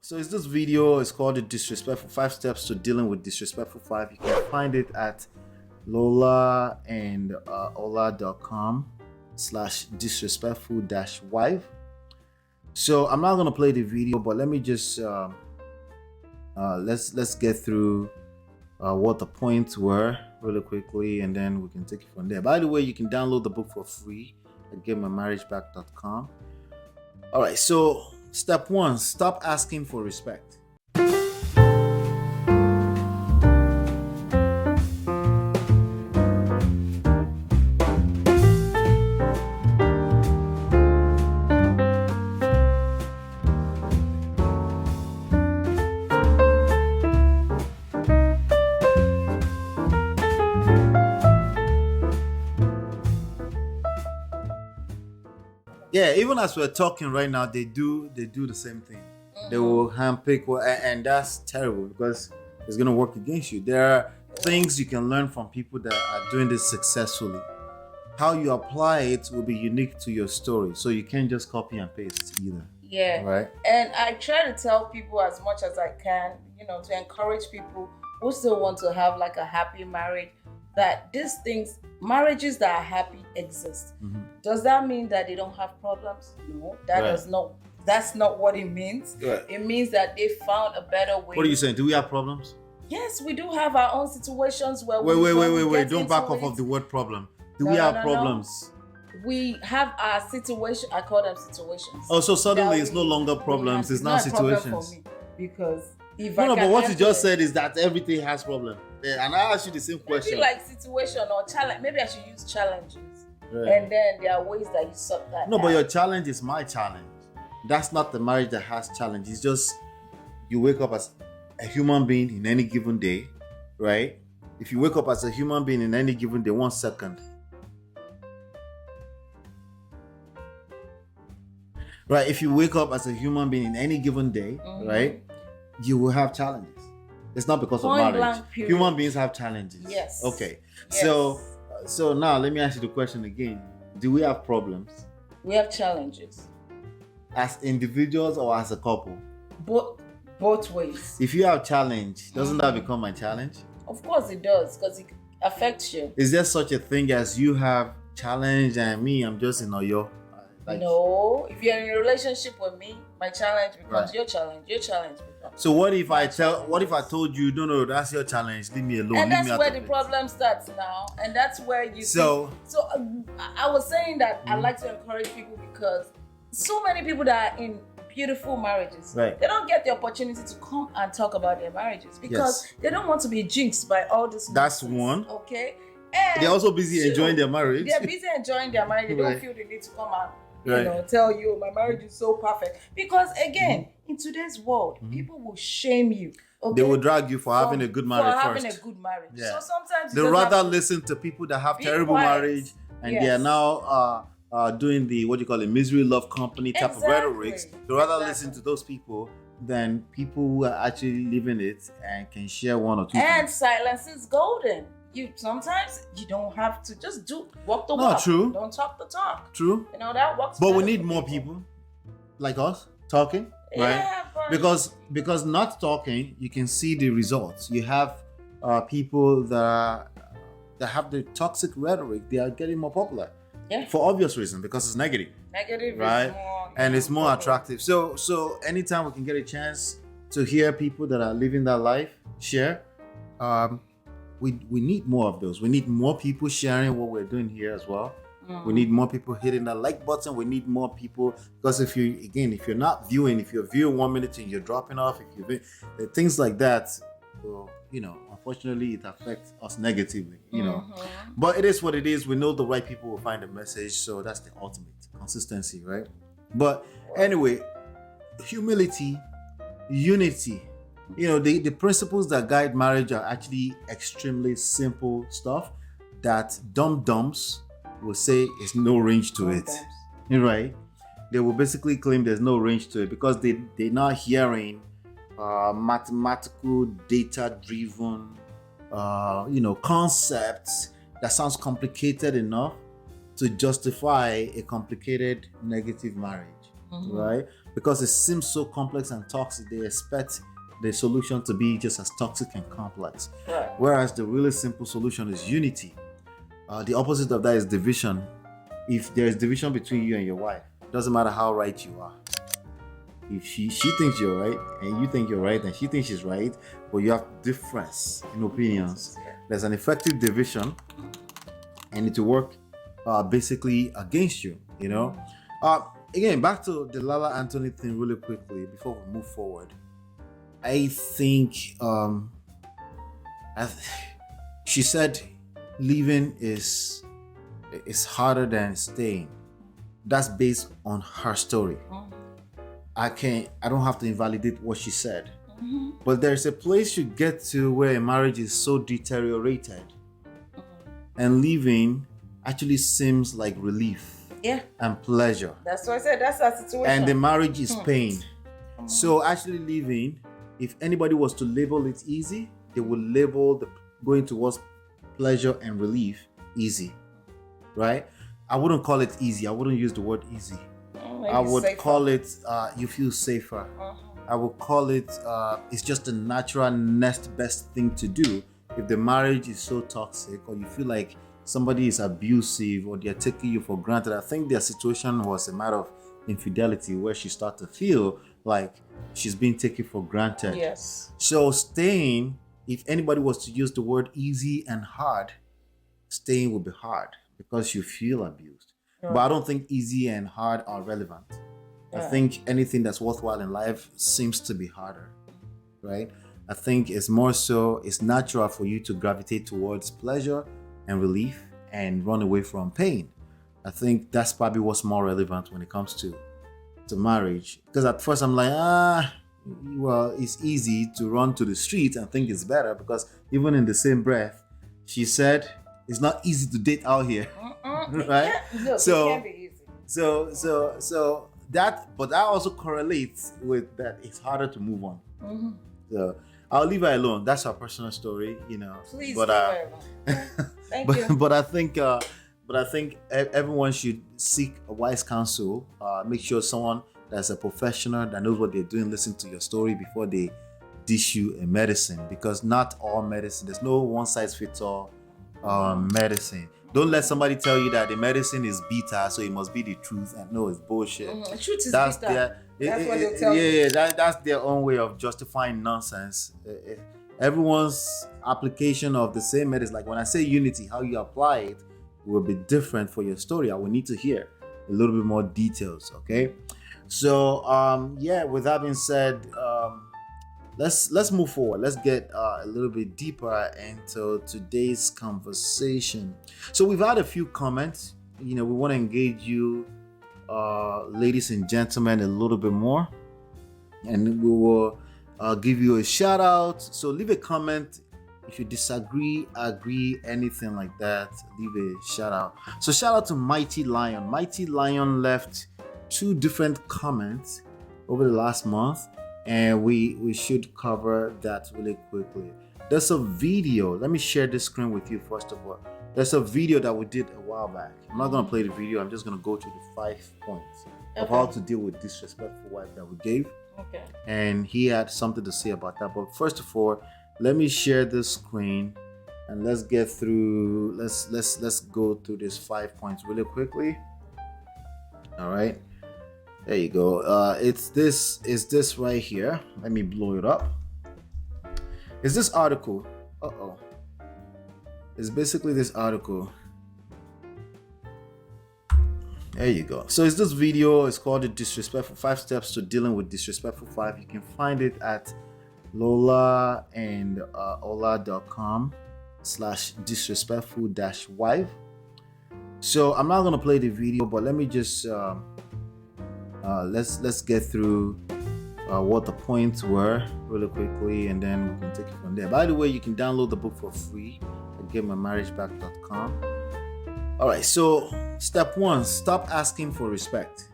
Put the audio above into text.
So it's this video. It's called "The Disrespectful 5 Steps to Dealing with Disrespectful 5." You can find it at Lola and Ola.com/disrespectful-wife. So I'm not gonna play the video, but let me just let's get through what the points were really quickly, and then we can take it from there. By the way, you can download the book for free at getmymarriageback.com. All right, so step 1: stop asking for respect. Yeah, even as we're talking right now, they do the same thing. They will handpick, and that's terrible because it's gonna work against you. There are things you can learn from people that are doing this successfully. How you apply it will be unique to your story, so you can't just copy and paste either. Yeah. Right. And I try to tell people as much as I can, to encourage people who still want to have like a happy marriage, that these things, marriages that are happy exist. Mm-hmm. Does that mean that they don't have problems? No, that's not what it means. Right. It means that they found a better way. What are you saying? Do we have problems? Yes, we do have our own situations where Wait. Don't back off of the word problem. Do we have problems? No. We have our situation. I call them situations. Oh, so suddenly it's no longer problems. It's now situations. Problem for me, because if no, but what you just said is that everything has problems. Yeah, and I asked you the same question. Maybe like situation or challenge. Maybe I should use challenges. Right. And then there are ways that you sort that out. But your challenge is my challenge. That's not the marriage that has challenge. It's just you wake up as a human being in any given day, right? If you wake up as a human being in any given day, 1 second. Right? If you wake up as a human being in any given day, right, you will have challenges. It's not because of marriage. Human beings have challenges. Yes. Okay. Yes. So now let me ask you the question again. Do we have problems? We have challenges. As individuals or as a couple? Both ways. If you have challenge, doesn't that become my challenge? Of course it does, because it affects you. Is there such a thing as you have challenge and me, I'm just in Oyo? No, if you're in a relationship with me, my challenge becomes your challenge. Your challenge becomes. So what if I told you, no, that's your challenge, leave me alone. And that's where the problem starts now, and that's where you. I was saying that I like to encourage people, because so many people that are in beautiful marriages, they don't get the opportunity to come and talk about their marriages because they don't want to be jinxed by all this. That's nonsense, one. Okay. And they're also busy enjoying their marriage. They're busy enjoying their marriage. They don't feel the need to come out. Tell you my marriage is so perfect, because again, in today's world, people will shame you. Okay? They will drag you for having a good marriage having a good marriage. Yeah. So sometimes they rather listen to people that have terrible marriage, and they are now doing the misery love company type of rhetoric. They rather listen to those people than people who are actually living it and can share one or two. And silence is golden. Sometimes you don't have to just walk the walk. True. Don't talk the talk. True. That works. But we need more people like us talking, right? Because not talking, you can see the results. You have people that have the toxic rhetoric. They are getting more popular. Yeah. For obvious reason, because it's negative. Negative, right? Is more, and it's more attractive. So anytime we can get a chance to hear people that are living that life share, we need more of those. We need more people sharing what we're doing here as well. We need more people hitting that like button. We need more people, because if you're not viewing, if you're viewing 1 minute and you're dropping off, things like that, well, unfortunately it affects us negatively, But it is what it is. We know the right people will find the message, so that's the ultimate consistency, right? But anyway, humility, unity. The principles that guide marriage are actually extremely simple stuff that dum-dums will say is no range to it. Right? They will basically claim there's no range to it because they're not hearing mathematical, data-driven, concepts that sounds complicated enough to justify a complicated negative marriage, right? because it seems so complex and toxic, they expect the solution to be just as toxic and complex. Right. Whereas the really simple solution is unity. The opposite of that is division. If there is division between you and your wife, it doesn't matter how right you are. If she thinks you're right and you think you're right and she thinks she's right, but you have difference in opinions, there's an effective division and it will work basically against you, you know. Again, back to the Lala Anthony thing really quickly before we move forward. I think she said leaving is harder than staying. That's based on her story. I don't have to invalidate what she said. But there's a place you get to where a marriage is so deteriorated and leaving actually seems like relief and pleasure. That's what I said. That's our situation. And the marriage is pain. So actually leaving, if anybody was to label it easy, they would label the going towards pleasure and relief easy, right? I wouldn't call it easy. I wouldn't use the word easy. I would call it you feel safer. I would call it it's just the natural next best thing to do if the marriage is so toxic or you feel like somebody is abusive or they're taking you for granted. I think their situation was a matter of infidelity where she started to feel like she's being taken for granted. Yes. So staying, if anybody was to use the word easy and hard, staying would be hard because you feel abused. But I don't think easy and hard are relevant. I think anything that's worthwhile in life seems to be harder, right? I think it's more so, it's natural for you to gravitate towards pleasure and relief and run away from pain. I think that's probably what's more relevant when it comes to marriage. Because at first I'm like, well, it's easy to run to the street and think it's better because even in the same breath, she said it's not easy to date out here. Right? Look, it can be easy. So that, but that also correlates with that it's harder to move on. So I'll leave her alone. That's her personal story, you know. Please but, leave her alone. Thank you. But I think everyone should seek a wise counsel. Make sure someone that's a professional that knows what they're doing listen to your story before they dish you a medicine, because not all medicine, there's no one size fits all medicine. Don't let somebody tell you that the medicine is bitter, so it must be the truth. And no, it's bullshit. The truth is bitter. That's what they'll tell you. Yeah, that's their own way of justifying nonsense. Everyone's application of the same medicine, like when I say unity, how you apply it will be different for your story. I will need to hear a little bit more details, okay? So, with that being said, let's move forward. Let's get a little bit deeper into today's conversation. So we've had a few comments. You know, we want to engage you, ladies and gentlemen, a little bit more, and we will give you a shout out. So leave a comment if you disagree, agree, anything like that. Leave a shout out. So shout out to Mighty Lion. Mighty Lion left 2 different comments over the last month, and we should cover that really quickly. There's a video. Let me share this screen with you first of all. There's a video that we did a while back. I'm not going to play the video. I'm just going to go through the 5 points of how to deal with disrespectful wife that we gave. Okay. And he had something to say about that. But first of all, let me share this screen and let's get through. Let's go through these 5 points really quickly. All right. There you go. It's this right here. Let me blow it up. It's this article. It's basically this article. There you go. So it's this video. It's called The Disrespectful 5 Steps to Dealing with Disrespectful Wife. You can find it at Lola and Ola.com/disrespectful-wife. So I'm not gonna play the video, but let me just let's get through what the points were really quickly, and then we can take it from there. By the way, you can download the book for free at getmymarriageback.com. All right, so step 1, stop asking for respect.